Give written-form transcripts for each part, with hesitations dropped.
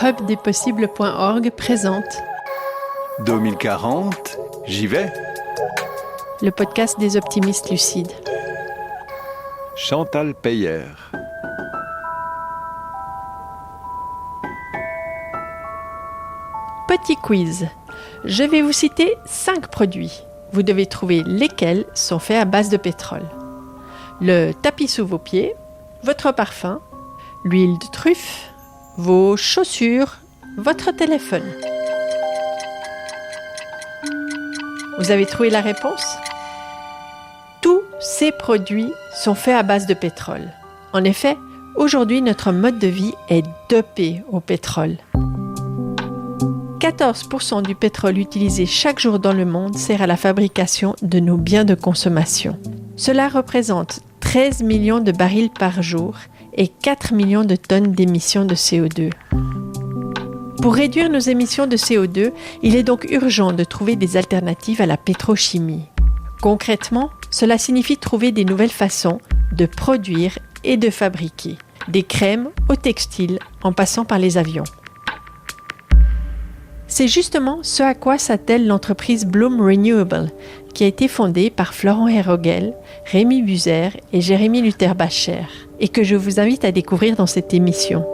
Hubdespossibles.org présente 2040, j'y vais. Le podcast des optimistes lucides. Chantal Peyer. Petit quiz. Je vais vous citer 5 produits. Vous devez trouver lesquels sont faits à base de pétrole. Le tapis sous vos pieds, votre parfum, l'huile de truffe, vos chaussures, votre téléphone. Vous avez trouvé la réponse ? Tous ces produits sont faits à base de pétrole. En effet, aujourd'hui, notre mode de vie est dopé au pétrole. 14% du pétrole utilisé chaque jour dans le monde sert à la fabrication de nos biens de consommation. Cela représente 13 millions de barils par jour et 4 millions de tonnes d'émissions de CO2. Pour réduire nos émissions de CO2, il est donc urgent de trouver des alternatives à la pétrochimie. Concrètement, cela signifie trouver des nouvelles façons de produire et de fabriquer, des crèmes au textile en passant par les avions. C'est justement ce à quoi s'attelle l'entreprise Bloom Renewable, qui a été fondée par Florent Herrogel, Rémi Buser et Jérémy Luther-Bacher, et que je vous invite à découvrir dans cette émission.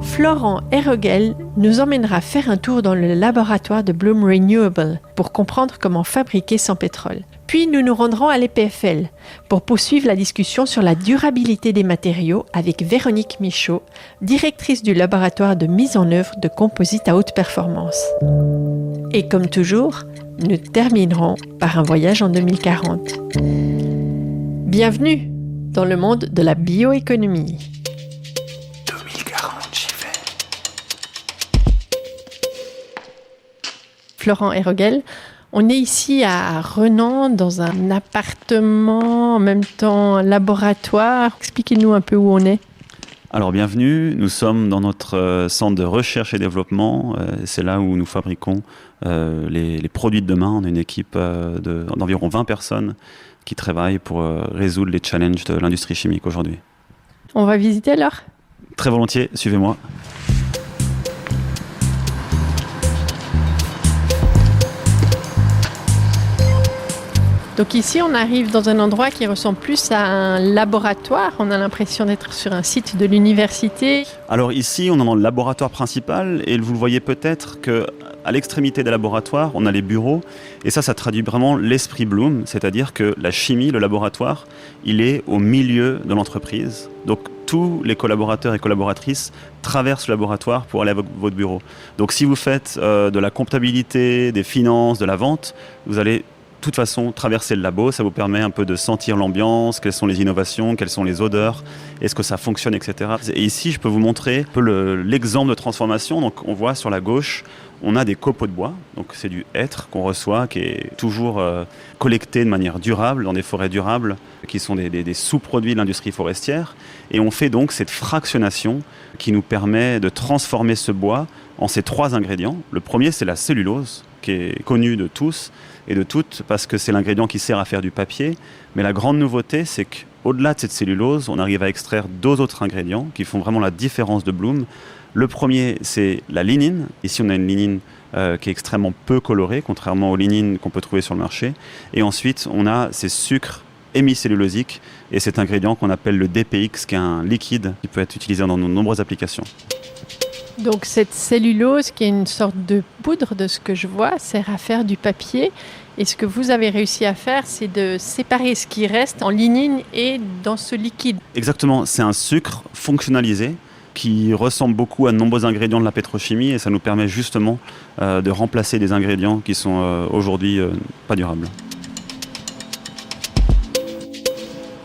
Florent Herrogel nous emmènera faire un tour dans le laboratoire de Bloom Renewable pour comprendre comment fabriquer sans pétrole. Puis nous nous rendrons à l'EPFL pour poursuivre la discussion sur la durabilité des matériaux avec Véronique Michaud, directrice du laboratoire de mise en œuvre de composites à haute performance. Et comme toujours, nous terminerons par un voyage en 2040. Bienvenue dans le monde de la bioéconomie. 2040, j'y vais. Florent Herrogel, on est ici à Renan, dans un appartement, en même temps un laboratoire. Expliquez-nous un peu où on est. Alors bienvenue, nous sommes dans notre centre de recherche et développement. C'est là où nous fabriquons les produits de demain. On a une équipe d'environ 20 personnes qui travaillent pour résoudre les challenges de l'industrie chimique aujourd'hui. On va visiter alors ? Très volontiers, suivez-moi. Donc ici, on arrive dans un endroit qui ressemble plus à un laboratoire. On a l'impression d'être sur un site de l'université. Alors ici, on est dans le laboratoire principal et vous le voyez peut-être qu'à l'extrémité des laboratoires, on a les bureaux. Et ça traduit vraiment l'esprit Bloom, c'est-à-dire que la chimie, le laboratoire, il est au milieu de l'entreprise. Donc tous les collaborateurs et collaboratrices traversent le laboratoire pour aller à votre bureau. Donc si vous faites de la comptabilité, des finances, de la vente, vous allez de toute façon, traverser le labo, ça vous permet un peu de sentir l'ambiance, quelles sont les innovations, quelles sont les odeurs, est-ce que ça fonctionne, etc. Et ici, je peux vous montrer un peu l'exemple de transformation. Donc, on voit sur la gauche, on a des copeaux de bois. Donc, c'est du hêtre qu'on reçoit, qui est toujours collecté de manière durable, dans des forêts durables, qui sont des sous-produits de l'industrie forestière. Et on fait donc cette fractionnation qui nous permet de transformer ce bois en ces 3 ingrédients. Le premier, c'est la cellulose, qui est connue de tous et de toutes, parce que c'est l'ingrédient qui sert à faire du papier. Mais la grande nouveauté, c'est qu'au-delà de cette cellulose, on arrive à extraire 2 autres ingrédients qui font vraiment la différence de Bloom. Le premier, c'est la lignine. Ici, on a une lignine qui est extrêmement peu colorée, contrairement aux lignines qu'on peut trouver sur le marché. Et ensuite, on a ces sucres hémicellulosiques et cet ingrédient qu'on appelle le DPX, qui est un liquide qui peut être utilisé dans de nombreuses applications. Donc cette cellulose, qui est une sorte de poudre de ce que je vois, sert à faire du papier. Et ce que vous avez réussi à faire, c'est de séparer ce qui reste en lignine et dans ce liquide. Exactement, c'est un sucre fonctionnalisé qui ressemble beaucoup à de nombreux ingrédients de la pétrochimie et ça nous permet justement de remplacer des ingrédients qui sont aujourd'hui pas durables.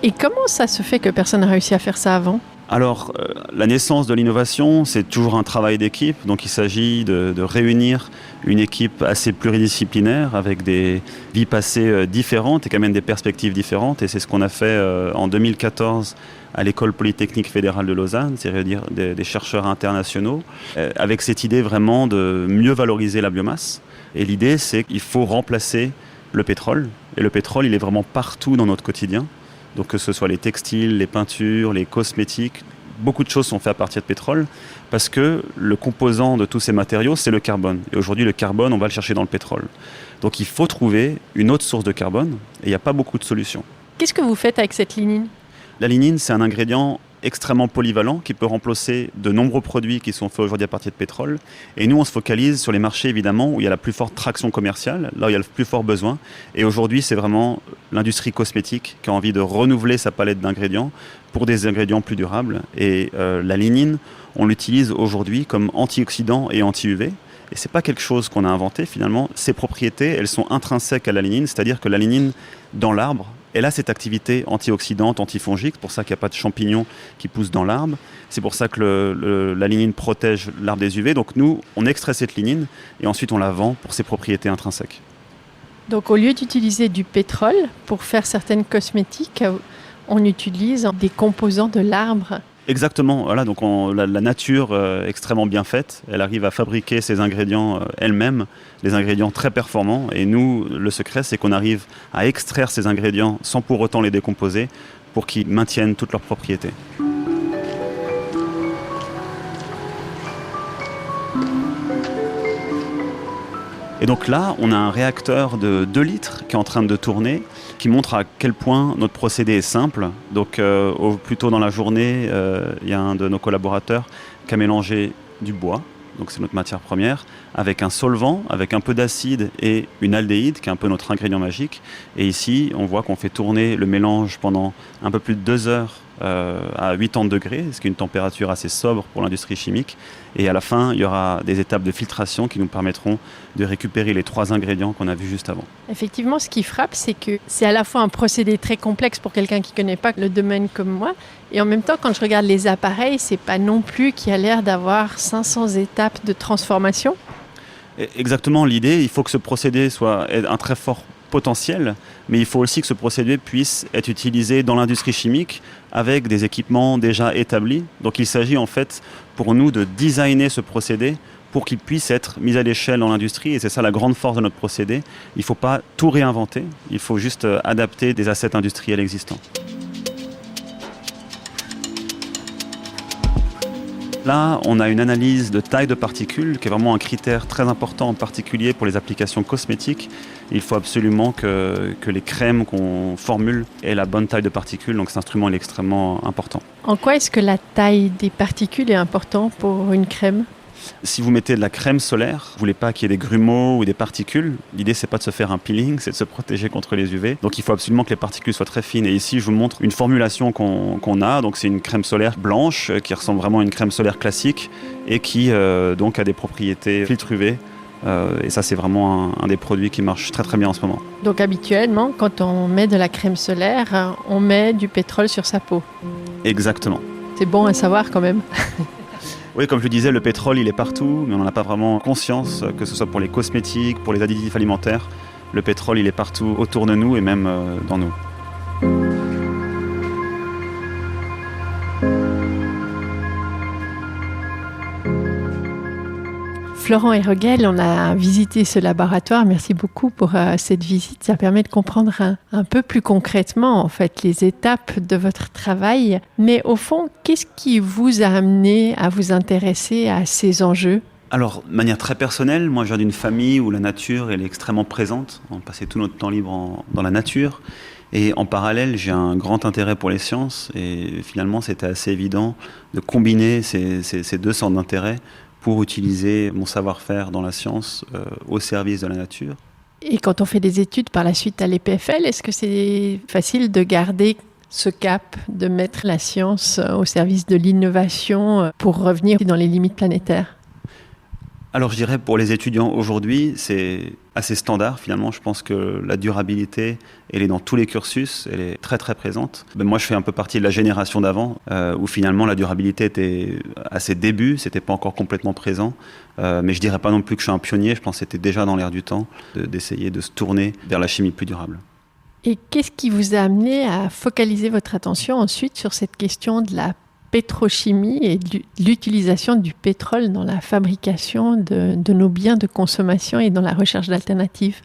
Et comment ça se fait que personne n'a réussi à faire ça avant ? Alors, la naissance de l'innovation, c'est toujours un travail d'équipe. Donc, il s'agit de réunir une équipe assez pluridisciplinaire avec des vies passées différentes et qui amènent des perspectives différentes. Et c'est ce qu'on a fait en 2014 à l'École Polytechnique Fédérale de Lausanne, c'est-à-dire des chercheurs internationaux, avec cette idée vraiment de mieux valoriser la biomasse. Et l'idée, c'est qu'il faut remplacer le pétrole. Et le pétrole, il est vraiment partout dans notre quotidien. Donc que ce soit les textiles, les peintures, les cosmétiques, beaucoup de choses sont faites à partir de pétrole parce que le composant de tous ces matériaux, c'est le carbone. Et aujourd'hui, le carbone, on va le chercher dans le pétrole. Donc il faut trouver une autre source de carbone et il n'y a pas beaucoup de solutions. Qu'est-ce que vous faites avec cette lignine ? La lignine, c'est un ingrédient extrêmement polyvalent qui peut remplacer de nombreux produits qui sont faits aujourd'hui à partir de pétrole. Et nous, on se focalise sur les marchés, évidemment, où il y a la plus forte traction commerciale, là où il y a le plus fort besoin. Et aujourd'hui, c'est vraiment l'industrie cosmétique qui a envie de renouveler sa palette d'ingrédients pour des ingrédients plus durables. Et la lignine, on l'utilise aujourd'hui comme antioxydant et anti-UV. Et ce n'est pas quelque chose qu'on a inventé, finalement. Ces propriétés, elles sont intrinsèques à la lignine, c'est-à-dire que la lignine, dans l'arbre, elle a cette activité antioxydante, antifongique. C'est pour ça qu'il n'y a pas de champignons qui poussent dans l'arbre. C'est pour ça que la lignine protège l'arbre des UV. Donc nous, on extrait cette lignine et ensuite on la vend pour ses propriétés intrinsèques. Donc au lieu d'utiliser du pétrole pour faire certaines cosmétiques, on utilise des composants de l'arbre. Exactement, voilà, donc la nature extrêmement bien faite, elle arrive à fabriquer ses ingrédients elle-même, des ingrédients très performants. Et nous, le secret, c'est qu'on arrive à extraire ces ingrédients sans pour autant les décomposer pour qu'ils maintiennent toutes leurs propriétés. Et donc là, on a un réacteur de 2 litres qui est en train de tourner, qui montre à quel point notre procédé est simple. Donc plus tôt dans la journée, il y a un de nos collaborateurs qui a mélangé du bois, donc c'est notre matière première, avec un solvant, avec un peu d'acide et une aldéhyde, qui est un peu notre ingrédient magique. Et ici, on voit qu'on fait tourner le mélange pendant un peu plus de 2 heures à 80 degrés, ce qui est une température assez sobre pour l'industrie chimique. Et à la fin, il y aura des étapes de filtration qui nous permettront de récupérer les 3 ingrédients qu'on a vus juste avant. Effectivement, ce qui frappe, c'est que c'est à la fois un procédé très complexe pour quelqu'un qui ne connaît pas le domaine comme moi, et en même temps, quand je regarde les appareils, c'est pas non plus qu'il y a l'air d'avoir 500 étapes de transformation. Exactement, l'idée, il faut que ce procédé soit un très fort potentiel, mais il faut aussi que ce procédé puisse être utilisé dans l'industrie chimique avec des équipements déjà établis. Donc il s'agit en fait pour nous de designer ce procédé pour qu'il puisse être mis à l'échelle dans l'industrie, et c'est ça la grande force de notre procédé. Il ne faut pas tout réinventer, il faut juste adapter des assets industriels existants. Là, on a une analyse de taille de particules qui est vraiment un critère très important, en particulier pour les applications cosmétiques. Il faut absolument que les crèmes qu'on formule aient la bonne taille de particules, donc cet instrument est extrêmement important. En quoi est-ce que la taille des particules est importante pour une crème ? Si vous mettez de la crème solaire, vous ne voulez pas qu'il y ait des grumeaux ou des particules. L'idée, c'est pas de se faire un peeling, c'est de se protéger contre les UV. Donc il faut absolument que les particules soient très fines. Et ici, je vous montre une formulation qu'on a. Donc c'est une crème solaire blanche qui ressemble vraiment à une crème solaire classique et qui donc a des propriétés filtre UV. Et ça, c'est vraiment un des produits qui marche très très bien en ce moment. Donc habituellement, quand on met de la crème solaire, on met du pétrole sur sa peau. Exactement. C'est bon à savoir quand même. Oui, comme je le disais, le pétrole, il est partout, mais on n'en a pas vraiment conscience, que ce soit pour les cosmétiques, pour les additifs alimentaires. Le pétrole, il est partout autour de nous et même dans nous. Florent Héroguel, on a visité ce laboratoire. Merci beaucoup pour cette visite. Ça permet de comprendre un peu plus concrètement en fait, les étapes de votre travail. Mais au fond, qu'est-ce qui vous a amené à vous intéresser à ces enjeux ? Alors, de manière très personnelle, moi je viens d'une famille où la nature elle est extrêmement présente. On passait tout notre temps libre dans la nature. Et en parallèle, j'ai un grand intérêt pour les sciences. Et finalement, c'était assez évident de combiner ces 2 centres d'intérêt pour utiliser mon savoir-faire dans la science au service de la nature. Et quand on fait des études par la suite à l'EPFL, est-ce que c'est facile de garder ce cap, de mettre la science au service de l'innovation pour revenir dans les limites planétaires ? Alors je dirais pour les étudiants aujourd'hui, c'est assez standard finalement. Je pense que la durabilité, elle est dans tous les cursus, elle est très très présente. Moi je fais un peu partie de la génération d'avant, où finalement la durabilité était à ses débuts, c'était pas encore complètement présent. Mais je dirais pas non plus que je suis un pionnier, je pense que c'était déjà dans l'air du temps d'essayer de se tourner vers la chimie plus durable. Et qu'est-ce qui vous a amené à focaliser votre attention ensuite sur cette question de la pétrochimie et de l'utilisation du pétrole dans la fabrication de nos biens de consommation et dans la recherche d'alternatives ?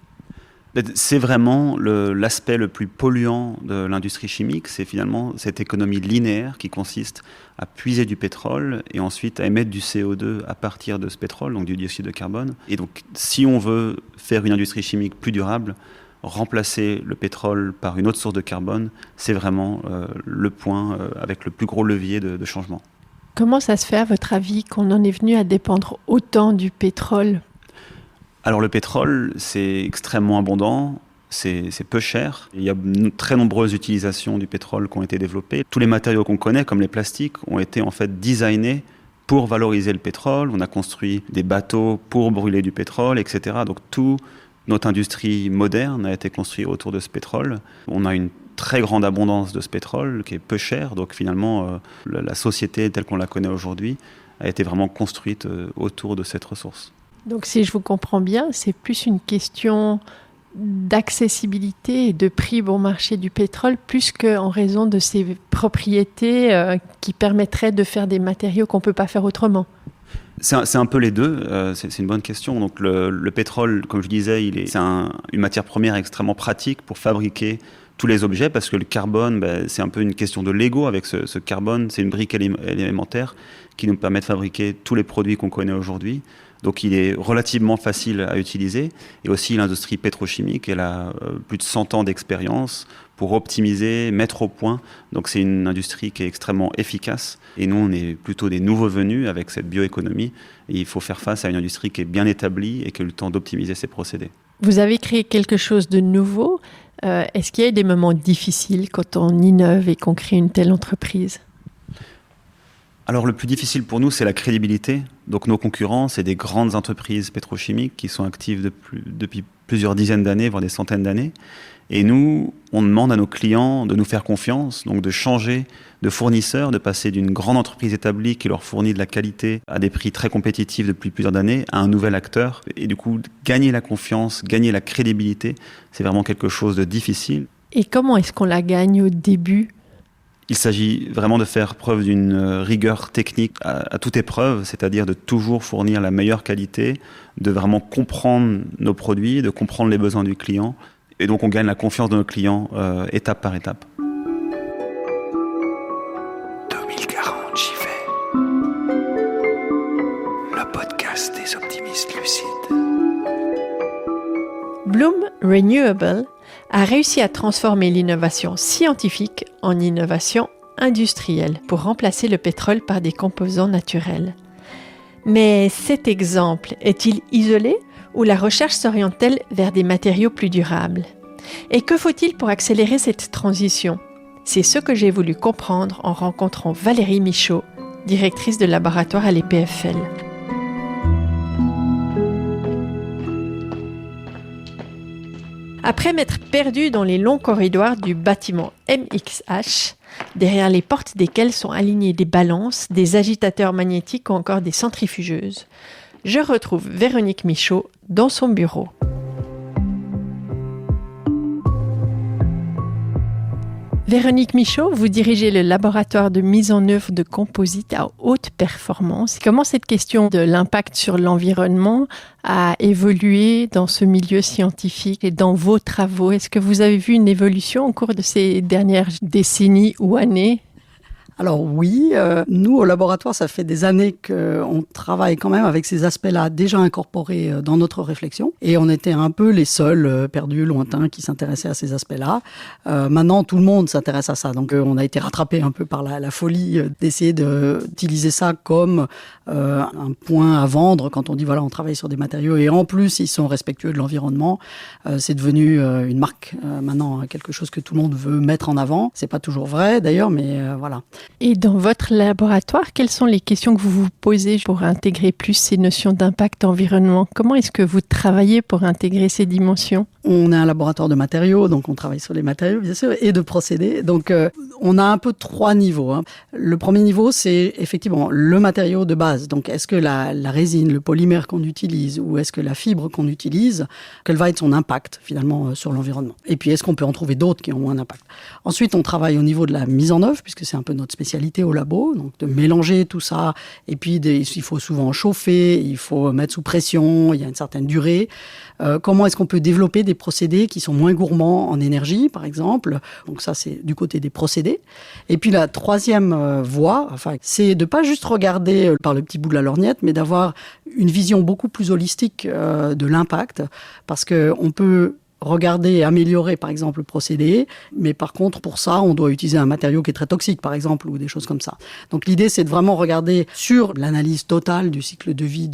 C'est vraiment l'aspect le plus polluant de l'industrie chimique, c'est finalement cette économie linéaire qui consiste à puiser du pétrole et ensuite à émettre du CO2 à partir de ce pétrole, donc du dioxyde de carbone. Et donc, si on veut faire une industrie chimique plus durable, remplacer le pétrole par une autre source de carbone, c'est vraiment le point avec le plus gros levier de changement. Comment ça se fait, à votre avis, qu'on en est venu à dépendre autant du pétrole ? Alors le pétrole, c'est extrêmement abondant, c'est peu cher. Il y a de très nombreuses utilisations du pétrole qui ont été développées. Tous les matériaux qu'on connaît, comme les plastiques, ont été en fait designés pour valoriser le pétrole. On a construit des bateaux pour brûler du pétrole, etc. Donc toute notre industrie moderne a été construite autour de ce pétrole. On a une très grande abondance de ce pétrole qui est peu cher. Donc finalement, la société telle qu'on la connaît aujourd'hui a été vraiment construite autour de cette ressource. Donc si je vous comprends bien, c'est plus une question d'accessibilité et de prix bon marché du pétrole, plus qu'en raison de ses propriétés qui permettraient de faire des matériaux qu'on ne peut pas faire autrement. C'est un peu les deux, c'est une bonne question. Donc le pétrole, comme je disais, c'est une matière première extrêmement pratique pour fabriquer tous les objets, parce que le carbone, c'est un peu une question de Lego. Avec ce carbone, c'est une brique élémentaire qui nous permet de fabriquer tous les produits qu'on connaît aujourd'hui. Donc il est relativement facile à utiliser. Et aussi l'industrie pétrochimique, elle a plus de 100 ans d'expérience pour optimiser, mettre au point. Donc c'est une industrie qui est extrêmement efficace. Et nous, on est plutôt des nouveaux venus avec cette bioéconomie. Et il faut faire face à une industrie qui est bien établie et qui a eu le temps d'optimiser ses procédés. Vous avez créé quelque chose de nouveau. Est-ce qu'il y a des moments difficiles quand on innove et qu'on crée une telle entreprise ? Alors le plus difficile pour nous, c'est la crédibilité. Donc nos concurrents, c'est des grandes entreprises pétrochimiques qui sont actives depuis plusieurs dizaines d'années, voire des centaines d'années. Et nous, on demande à nos clients de nous faire confiance, donc de changer de fournisseur, de passer d'une grande entreprise établie qui leur fournit de la qualité à des prix très compétitifs depuis plusieurs années à un nouvel acteur. Et du coup, gagner la confiance, gagner la crédibilité, c'est vraiment quelque chose de difficile. Et comment est-ce qu'on la gagne au début ? Il s'agit vraiment de faire preuve d'une rigueur technique à toute épreuve, c'est-à-dire de toujours fournir la meilleure qualité, de vraiment comprendre nos produits, de comprendre les besoins du client. Et donc on gagne la confiance de nos clients étape par étape. 2040, j'y vais. Le podcast des optimistes lucides. Bloom Renewable a réussi à transformer l'innovation scientifique en innovation industrielle pour remplacer le pétrole par des composants naturels. Mais cet exemple est-il isolé ou la recherche s'oriente-t-elle vers des matériaux plus durables ? Et que faut-il pour accélérer cette transition ? C'est ce que j'ai voulu comprendre en rencontrant Valérie Michaud, directrice de laboratoire à l'EPFL. Après m'être perdue dans les longs corridors du bâtiment MXH, derrière les portes desquels sont alignés des balances, des agitateurs magnétiques ou encore des centrifugeuses, je retrouve Véronique Michaud dans son bureau. Véronique Michaud, vous dirigez le laboratoire de mise en œuvre de composites à haute performance. Comment cette question de l'impact sur l'environnement a évolué dans ce milieu scientifique et dans vos travaux ? Est-ce que vous avez vu une évolution au cours de ces dernières décennies ou années ? Alors oui, nous au laboratoire, ça fait des années qu'on travaille quand même avec ces aspects-là déjà incorporés dans notre réflexion. Et on était un peu les seuls perdus, lointains, qui s'intéressaient à ces aspects-là. Maintenant, tout le monde s'intéresse à ça. Donc on a été rattrapé un peu par la folie d'essayer d'utiliser ça comme un point à vendre quand on dit voilà, on travaille sur des matériaux et en plus ils sont respectueux de l'environnement. C'est devenu une marque maintenant, quelque chose que tout le monde veut mettre en avant. C'est pas toujours vrai d'ailleurs, mais voilà. Et dans votre laboratoire, quelles sont les questions que vous vous posez pour intégrer plus ces notions d'impact environnement ? Comment est-ce que vous travaillez pour intégrer ces dimensions ? On est un laboratoire de matériaux, donc on travaille sur les matériaux, bien sûr, et de procédés. Donc, on a un peu 3 niveaux. Le premier niveau, c'est effectivement le matériau de base. Donc, est-ce que la résine, le polymère qu'on utilise, ou est-ce que la fibre qu'on utilise, quel va être son impact, finalement, sur l'environnement ? Et puis, est-ce qu'on peut en trouver d'autres qui ont moins d'impact ? Ensuite, on travaille au niveau de la mise en œuvre, puisque c'est un peu notre spécialité au labo, donc de mélanger tout ça. Et puis, il faut souvent chauffer, il faut mettre sous pression, il y a une certaine durée. Comment est-ce qu'on peut développer des procédés qui sont moins gourmands en énergie, par exemple? Donc ça, c'est du côté des procédés. Et puis la troisième voie, c'est de pas juste regarder par le petit bout de la lorgnette, mais d'avoir une vision beaucoup plus holistique de l'impact, parce que on peut regarder et améliorer, par exemple, le procédé. Mais par contre, pour ça, on doit utiliser un matériau qui est très toxique, par exemple, ou des choses comme ça. Donc l'idée, c'est de vraiment regarder sur l'analyse totale du cycle de vie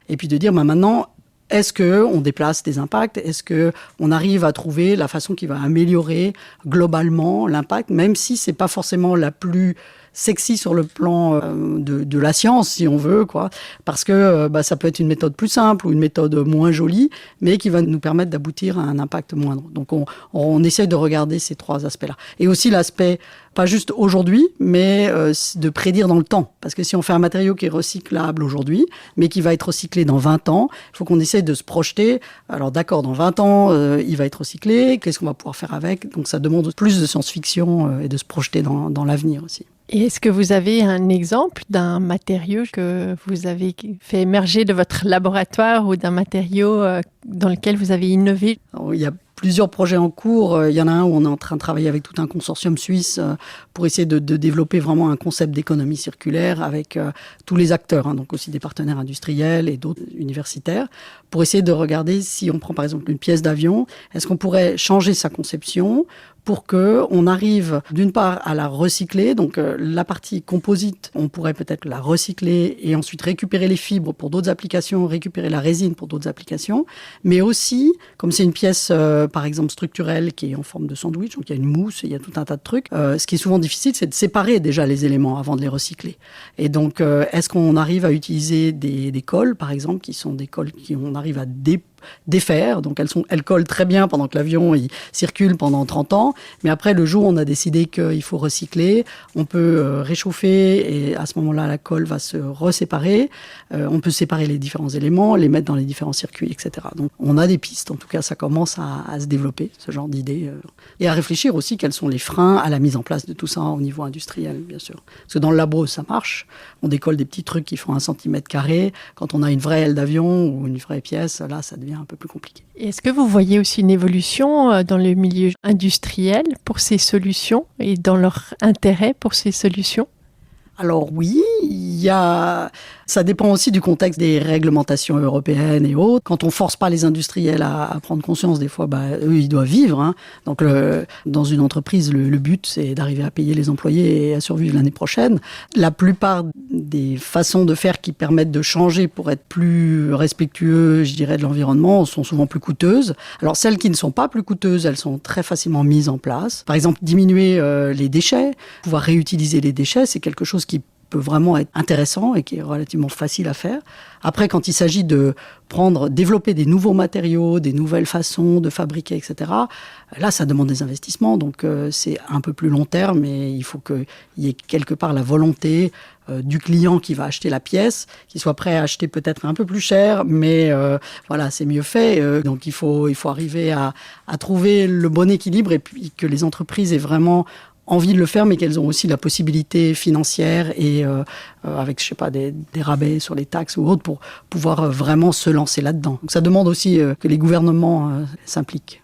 et puis de dire, maintenant, est-ce qu'on déplace des impacts? Est-ce qu'on arrive à trouver la façon qui va améliorer globalement l'impact, même si c'est pas forcément la plus sexy sur le plan de la science, si on veut, quoi. Parce que ça peut être une méthode plus simple ou une méthode moins jolie, mais qui va nous permettre d'aboutir à un impact moindre. Donc on essaie de regarder ces trois aspects-là. Et aussi l'aspect, pas juste aujourd'hui, mais de prédire dans le temps. Parce que si on fait un matériau qui est recyclable aujourd'hui, mais qui va être recyclé dans 20 ans, il faut qu'on essaie de se projeter. Alors d'accord, dans 20 ans, il va être recyclé, qu'est-ce qu'on va pouvoir faire avec? Donc ça demande plus de science-fiction et de se projeter dans l'avenir aussi. Et est-ce que vous avez un exemple d'un matériau que vous avez fait émerger de votre laboratoire ou d'un matériau dans lequel vous avez innové? Alors, il y a plusieurs projets en cours. Il y en a un où on est en train de travailler avec tout un consortium suisse pour essayer de développer vraiment un concept d'économie circulaire avec tous les acteurs, donc aussi des partenaires industriels et d'autres universitaires, pour essayer de regarder si on prend par exemple une pièce d'avion, est-ce qu'on pourrait changer sa conception pour qu'on arrive d'une part à la recycler, donc la partie composite, on pourrait peut-être la recycler et ensuite récupérer les fibres pour d'autres applications, récupérer la résine pour d'autres applications, mais aussi, comme c'est une pièce par exemple structurelle qui est en forme de sandwich, donc il y a une mousse, il y a tout un tas de trucs, ce qui est souvent difficile, c'est de séparer déjà les éléments avant de les recycler. Et donc, est-ce qu'on arrive à utiliser des cols, par exemple, qui sont des cols qu'on arrive à défaire, donc elles collent très bien pendant que l'avion il circule pendant 30 ans, mais après le jour où on a décidé qu'il faut recycler, on peut réchauffer et à ce moment-là la colle va se reséparer, on peut séparer les différents éléments, les mettre dans les différents circuits, etc. Donc on a des pistes, en tout cas ça commence à se développer, ce genre d'idées, et à réfléchir aussi quels sont les freins à la mise en place de tout ça au niveau industriel, bien sûr. Parce que dans le labo ça marche, on décolle des petits trucs qui font 1 cm², quand on a une vraie aile d'avion ou une vraie pièce, là ça devient un peu plus compliqué. Est-ce que vous voyez aussi une évolution dans le milieu industriel pour ces solutions et dans leur intérêt pour ces solutions? Alors oui, ça dépend aussi du contexte des réglementations européennes et autres. Quand on force pas les industriels à prendre conscience, des fois, eux, ils doivent vivre. Donc, dans une entreprise, le but, c'est d'arriver à payer les employés et à survivre l'année prochaine. La plupart des façons de faire qui permettent de changer pour être plus respectueux, je dirais, de l'environnement, sont souvent plus coûteuses. Alors, celles qui ne sont pas plus coûteuses, elles sont très facilement mises en place. Par exemple, diminuer les déchets, pouvoir réutiliser les déchets, c'est quelque chose qui peut vraiment être intéressant et qui est relativement facile à faire. Après, quand il s'agit de développer des nouveaux matériaux, des nouvelles façons de fabriquer, etc., là, ça demande des investissements. Donc, c'est un peu plus long terme et il faut qu'il y ait quelque part la volonté du client qui va acheter la pièce, qui soit prêt à acheter peut-être un peu plus cher, mais voilà, c'est mieux fait. Donc, il faut arriver à trouver le bon équilibre et puis que les entreprises aient vraiment envie de le faire, mais qu'elles ont aussi la possibilité financière et avec, je sais pas, des rabais sur les taxes ou autres pour pouvoir vraiment se lancer là-dedans. Donc ça demande aussi que les gouvernements s'impliquent.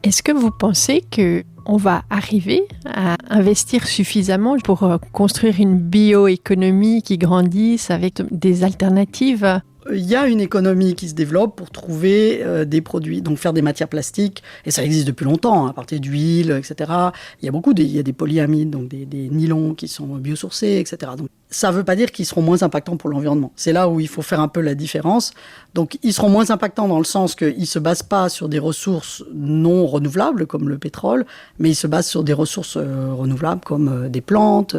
Est-ce que vous pensez qu'on va arriver à investir suffisamment pour construire une bioéconomie qui grandisse avec des alternatives ? Il y a une économie qui se développe pour trouver des produits, donc faire des matières plastiques, et ça existe depuis longtemps, à partir d'huile, etc. Il y a des polyamides, donc des nylons qui sont biosourcés, etc. Donc ça ne veut pas dire qu'ils seront moins impactants pour l'environnement. C'est là où il faut faire un peu la différence. Donc ils seront moins impactants dans le sens qu'ils ne se basent pas sur des ressources non renouvelables, comme le pétrole, mais ils se basent sur des ressources renouvelables, comme des plantes.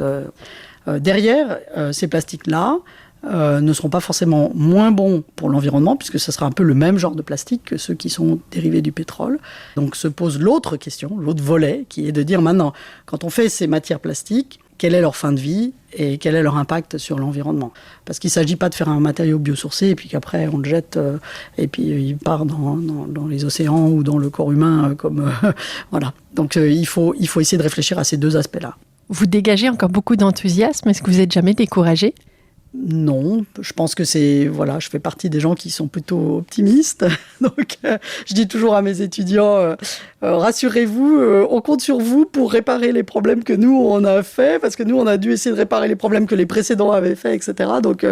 Derrière, ces plastiques-là, ne seront pas forcément moins bons pour l'environnement, puisque ce sera un peu le même genre de plastique que ceux qui sont dérivés du pétrole. Donc se pose l'autre question, l'autre volet, qui est de dire maintenant, quand on fait ces matières plastiques, quelle est leur fin de vie et quel est leur impact sur l'environnement. Parce qu'il ne s'agit pas de faire un matériau biosourcé et puis qu'après on le jette et puis il part dans les océans ou dans le corps humain. Voilà. Donc il faut essayer de réfléchir à ces deux aspects-là. Vous dégagez encore beaucoup d'enthousiasme. Est-ce que vous n'êtes jamais découragé ? Non, je pense que je fais partie des gens qui sont plutôt optimistes. Donc, je dis toujours à mes étudiants, rassurez-vous, on compte sur vous pour réparer les problèmes que nous, on a fait, parce que nous, on a dû essayer de réparer les problèmes que les précédents avaient fait, etc. Donc,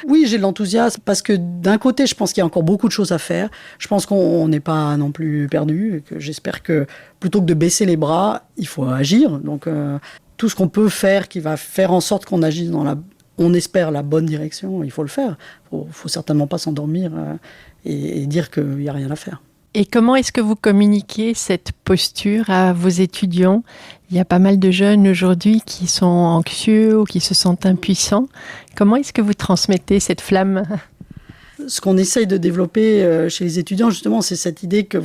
oui, j'ai de l'enthousiasme, parce que d'un côté, je pense qu'il y a encore beaucoup de choses à faire. Je pense qu'on n'est pas non plus perdu, et que j'espère que plutôt que de baisser les bras, il faut agir. Donc, tout ce qu'on peut faire qui va faire en sorte qu'on agisse on espère la bonne direction, il faut le faire. Il ne faut certainement pas s'endormir et dire qu'il n'y a rien à faire. Et comment est-ce que vous communiquez cette posture à vos étudiants ? Il y a pas mal de jeunes aujourd'hui qui sont anxieux ou qui se sentent impuissants. Comment est-ce que vous transmettez cette flamme ? Ce qu'on essaye de développer chez les étudiants, justement, c'est cette idée que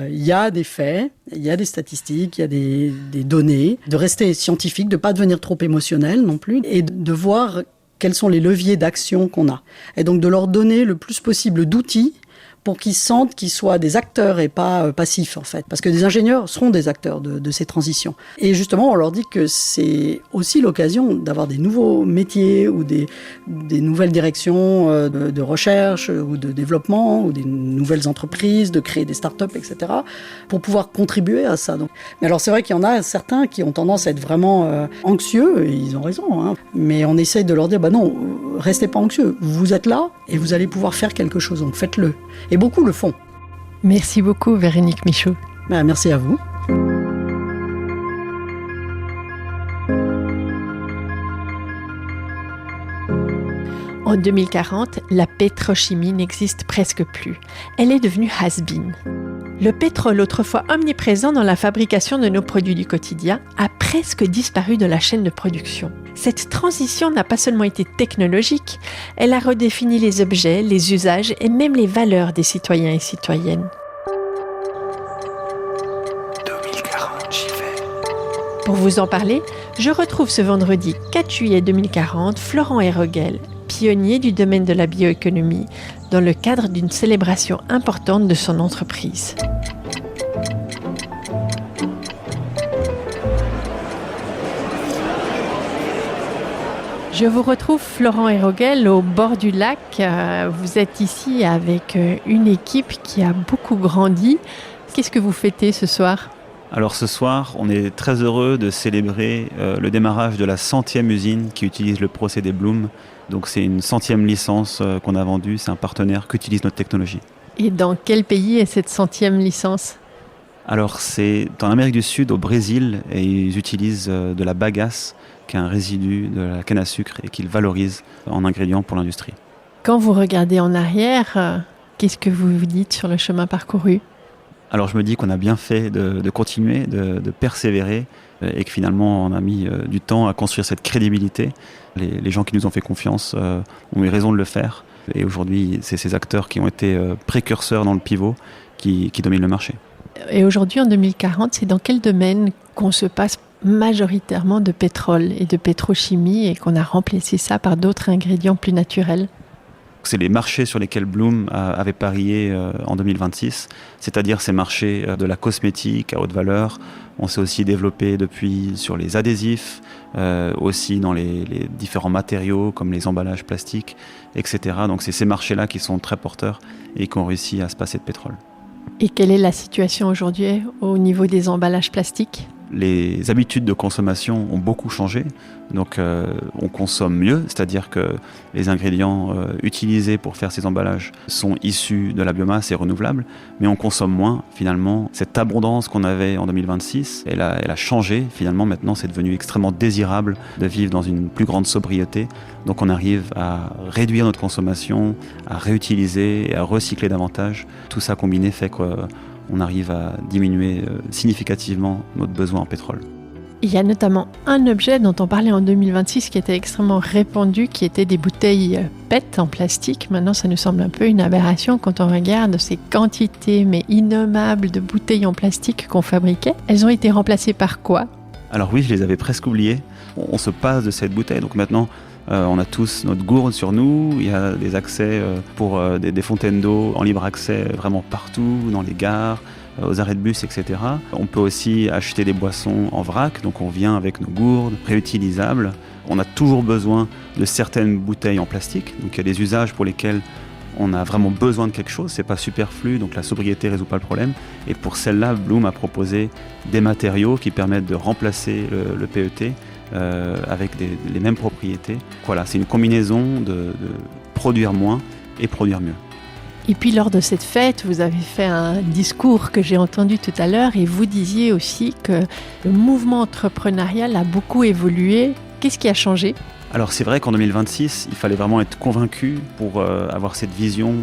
il y a des faits, il y a des statistiques, il y a des données, de rester scientifique, de ne pas devenir trop émotionnel non plus, et de voir quels sont les leviers d'action qu'on a. Et donc de leur donner le plus possible d'outils pour qu'ils sentent qu'ils soient des acteurs et pas passifs, en fait. Parce que des ingénieurs seront des acteurs de ces transitions. Et justement, on leur dit que c'est aussi l'occasion d'avoir des nouveaux métiers ou des nouvelles directions de recherche ou de développement ou des nouvelles entreprises, de créer des startups, etc., pour pouvoir contribuer à ça. Donc, mais alors, c'est vrai qu'il y en a certains qui ont tendance à être vraiment anxieux, et ils ont raison, hein. Mais on essaye de leur dire, non, restez pas anxieux. Vous êtes là et vous allez pouvoir faire quelque chose, donc faites-le. Et beaucoup le font. Merci beaucoup, Véronique Michaud. Merci à vous. En 2040, la pétrochimie n'existe presque plus. Elle est devenue has-been. Le pétrole, autrefois omniprésent dans la fabrication de nos produits du quotidien, a presque disparu de la chaîne de production. Cette transition n'a pas seulement été technologique, elle a redéfini les objets, les usages et même les valeurs des citoyens et citoyennes. 2040, j'y vais. Pour vous en parler, je retrouve ce vendredi 4 juillet 2040 Florent Héroguel, pionnier du domaine de la bioéconomie, dans le cadre d'une célébration importante de son entreprise. Je vous retrouve, Florent Héroguel, au bord du lac. Vous êtes ici avec une équipe qui a beaucoup grandi. Qu'est-ce que vous fêtez ce soir ? Alors ce soir, on est très heureux de célébrer le démarrage de la 100e usine qui utilise le procédé Bloom. Donc c'est une 100e licence qu'on a vendue, c'est un partenaire qui utilise notre technologie. Et dans quel pays est cette 100e licence ? Alors c'est en Amérique du Sud, au Brésil, et ils utilisent de la bagasse, qui est un résidu de la canne à sucre et qu'ils valorisent en ingrédient pour l'industrie. Quand vous regardez en arrière, qu'est-ce que vous vous dites sur le chemin parcouru ? Alors je me dis qu'on a bien fait de continuer, de persévérer et que finalement on a mis du temps à construire cette crédibilité. Les gens qui nous ont fait confiance ont eu raison de le faire. Et aujourd'hui, c'est ces acteurs qui ont été précurseurs dans le pivot qui dominent le marché. Et aujourd'hui, en 2040, c'est dans quel domaine qu'on se passe majoritairement de pétrole et de pétrochimie et qu'on a remplacé ça par d'autres ingrédients plus naturels ? C'est les marchés sur lesquels Bloom avait parié en 2026, c'est-à-dire ces marchés de la cosmétique à haute valeur. On s'est aussi développé depuis sur les adhésifs, aussi dans les différents matériaux comme les emballages plastiques, etc. Donc c'est ces marchés-là qui sont très porteurs et qui ont réussi à se passer de pétrole. Et quelle est la situation aujourd'hui au niveau des emballages plastiques ? Les habitudes de consommation ont beaucoup changé, donc on consomme mieux, c'est-à-dire que les ingrédients utilisés pour faire ces emballages sont issus de la biomasse et renouvelables, mais on consomme moins finalement. Cette abondance qu'on avait en 2026, elle a changé finalement. Maintenant c'est devenu extrêmement désirable de vivre dans une plus grande sobriété, donc on arrive à réduire notre consommation, à réutiliser et à recycler davantage. Tout ça combiné fait qu'on arrive à diminuer significativement notre besoin en pétrole. Il y a notamment un objet dont on parlait en 2026 qui était extrêmement répandu, qui était des bouteilles PET en plastique. Maintenant, ça nous semble un peu une aberration quand on regarde ces quantités mais innommables de bouteilles en plastique qu'on fabriquait. Elles ont été remplacées par quoi ? Alors oui, je les avais presque oubliées. on se passe de cette bouteille. Donc maintenant, on a tous notre gourde sur nous, il y a des accès pour des fontaines d'eau en libre accès vraiment partout, dans les gares, aux arrêts de bus, etc. On peut aussi acheter des boissons en vrac, donc on vient avec nos gourdes réutilisables. On a toujours besoin de certaines bouteilles en plastique, donc il y a des usages pour lesquels on a vraiment besoin de quelque chose, c'est pas superflu, donc la sobriété résout pas le problème. Et pour celle-là, Bloom a proposé des matériaux qui permettent de remplacer le PET avec les mêmes propriétés. Voilà, c'est une combinaison de produire moins et produire mieux. Et puis lors de cette fête, vous avez fait un discours que j'ai entendu tout à l'heure et vous disiez aussi que le mouvement entrepreneurial a beaucoup évolué. Qu'est-ce qui a changé ? Alors c'est vrai qu'en 2026, il fallait vraiment être convaincu pour avoir cette vision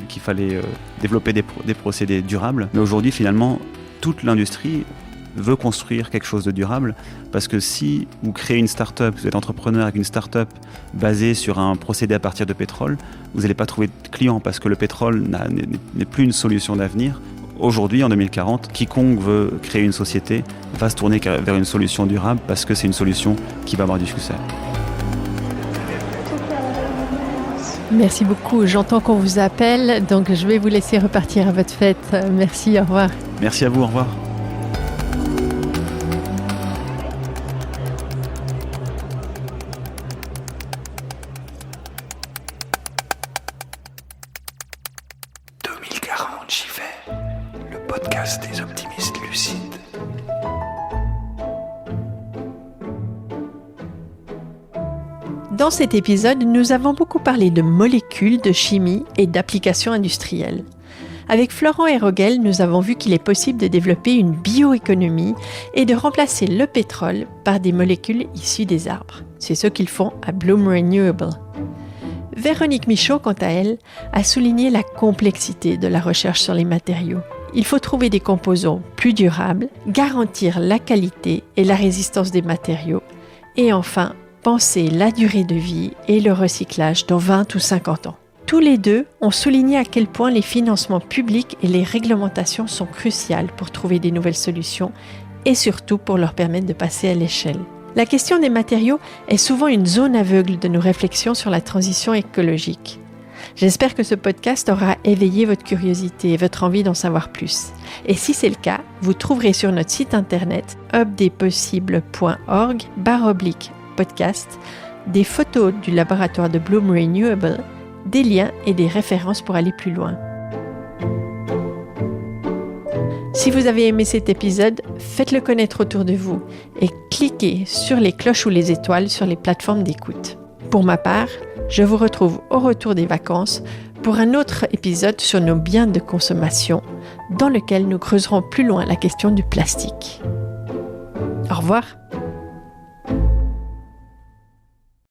qu'il fallait développer des procédés durables. Mais aujourd'hui, finalement, toute l'industrie veut construire quelque chose de durable parce que si vous créez une start-up, vous êtes entrepreneur avec une start-up basée sur un procédé à partir de pétrole, vous n'allez pas trouver de clients parce que le pétrole n'est plus une solution d'avenir. Aujourd'hui, en 2040, quiconque veut créer une société va se tourner vers une solution durable parce que c'est une solution qui va avoir du succès. Merci beaucoup. J'entends qu'on vous appelle, donc je vais vous laisser repartir à votre fête. Merci, au revoir. Merci à vous, au revoir. J'y vais, le podcast des optimistes lucides. Dans cet épisode, nous avons beaucoup parlé de molécules, de chimie et d'applications industrielles. Avec Florent Héroguel, nous avons vu qu'il est possible de développer une bioéconomie et de remplacer le pétrole par des molécules issues des arbres. C'est ce qu'ils font à Bloom Renewable. Véronique Michaud, quant à elle, a souligné la complexité de la recherche sur les matériaux. Il faut trouver des composants plus durables, garantir la qualité et la résistance des matériaux, et enfin, penser la durée de vie et le recyclage dans 20 ou 50 ans. Tous les deux ont souligné à quel point les financements publics et les réglementations sont cruciales pour trouver des nouvelles solutions et surtout pour leur permettre de passer à l'échelle. La question des matériaux est souvent une zone aveugle de nos réflexions sur la transition écologique. J'espère que ce podcast aura éveillé votre curiosité et votre envie d'en savoir plus. Et si c'est le cas, vous trouverez sur notre site internet hubdespossibles.org/podcast des photos du laboratoire de Bloom Renewable, des liens et des références pour aller plus loin. Si vous avez aimé cet épisode, faites-le connaître autour de vous et cliquez sur les cloches ou les étoiles sur les plateformes d'écoute. Pour ma part, je vous retrouve au retour des vacances pour un autre épisode sur nos biens de consommation, dans lequel nous creuserons plus loin la question du plastique. Au revoir.